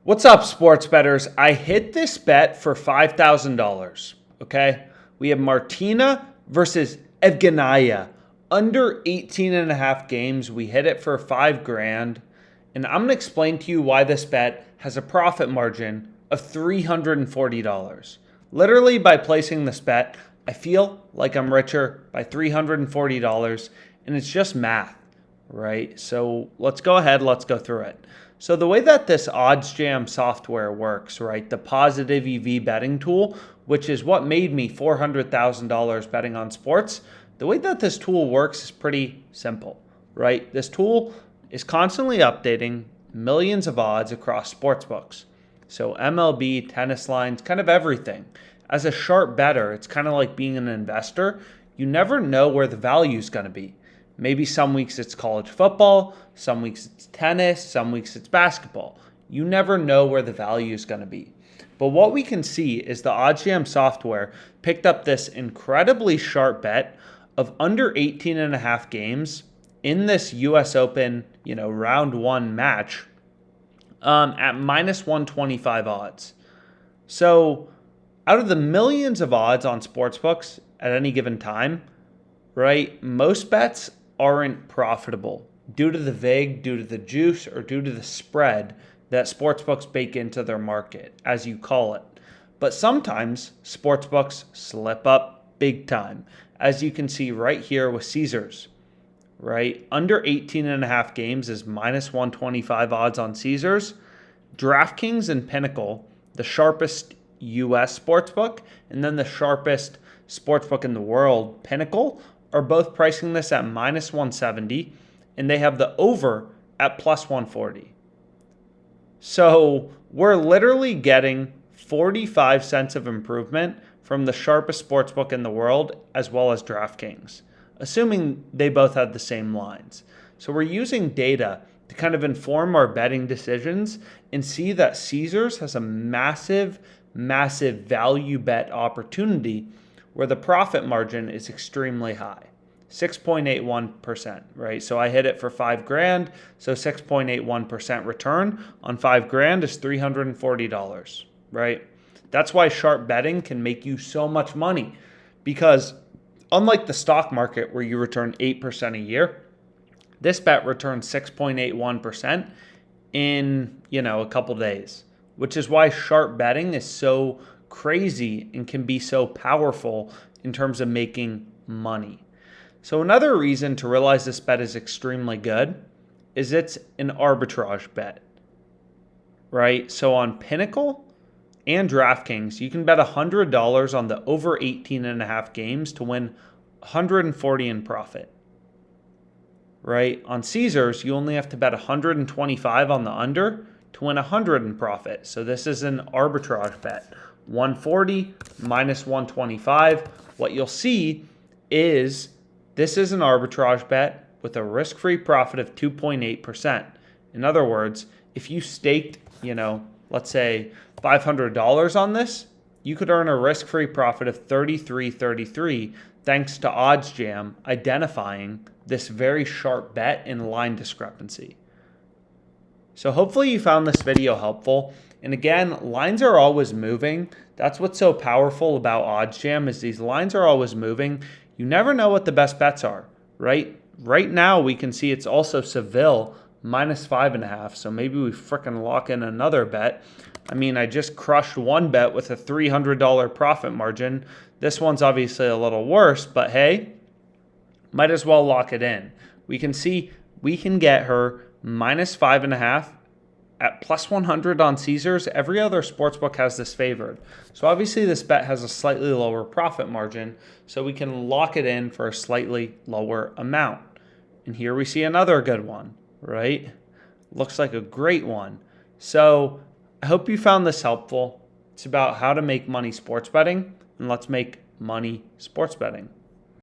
What's up, sports bettors? I hit this bet for $5,000. Okay. We have Martina versus Evgenaya. Under 18 and a half games, we hit it for $5,000. And I'm going to explain to you why this bet has a profit margin of $340. Literally, by placing this bet, I feel like I'm richer by $340, and it's just math, right? So let's go ahead, let's go through it. So the way that this OddsJam software works, right, the positive EV betting tool, which is what made me $400,000 betting on sports, the way that this tool works is pretty simple, right? This tool is constantly updating millions of odds across sportsbooks. So MLB, tennis lines, kind of everything. As a sharp bettor, it's kind of like being an investor. You never know where the value is going to be. Maybe some weeks it's college football, some weeks it's tennis, some weeks it's basketball. You never know where the value is going to be. But what we can see is the OddsJam software picked up this incredibly sharp bet of under 18 and a half games in this US Open, round one match at minus 125 odds. So out of the millions of odds on sportsbooks at any given time, right, most bets aren't profitable due to the vig, due to the juice, or due to the spread that sportsbooks bake into their market, as you call it. But sometimes sportsbooks slip up big time, as you can see right here with Caesars, right? Under 18 and a half games is minus 125 odds on Caesars. DraftKings and Pinnacle, the sharpest US sportsbook, and then the sharpest sportsbook in the world, Pinnacle, are both pricing this at minus 170, and they have the over at plus 140. So we're literally getting 45 cents of improvement from the sharpest sportsbook in the world, as well as DraftKings, assuming they both had the same lines. So we're using data to kind of inform our betting decisions and see that Caesars has a massive value bet opportunity where the profit margin is extremely high, 6.81%, right? So I hit it for $5,000, so 6.81% return on $5,000 is $340, right? That's why sharp betting can make you so much money, because unlike the stock market where you return 8% a year, this bet returns 6.81% in, a couple days, which is why sharp betting is so crazy and can be so powerful in terms of making money. So another reason to realize this bet is extremely good is it's an arbitrage bet, right? So on Pinnacle and DraftKings, you can bet $100 on the over 18 and a half games to win 140 in profit, right? On Caesars, you only have to bet 125 on the under to win 100 in profit. So this is an arbitrage bet. 140 minus 125. What you'll see is this is an arbitrage bet with a risk-free profit of 2.8%. In other words, if you staked, let's say $500 on this, you could earn a risk-free profit of 33.33 thanks to OddsJam identifying this very sharp bet in line discrepancy. So hopefully you found this video helpful. And again, lines are always moving. That's what's so powerful about OddsJam is these lines are always moving. You never know what the best bets are, right? Right now we can see it's also Seville minus 5.5. So maybe we frickin' lock in another bet. I mean, I just crushed one bet with a $300 profit margin. This one's obviously a little worse, but hey, might as well lock it in. We can see we can get her minus 5.5 at plus 100 on Caesars. Every other sportsbook has this favored. So obviously this bet has a slightly lower profit margin, so we can lock it in for a slightly lower amount. And here we see another good one, right? Looks like a great one. So I hope you found this helpful. It's about how to make money sports betting, and let's make money sports betting.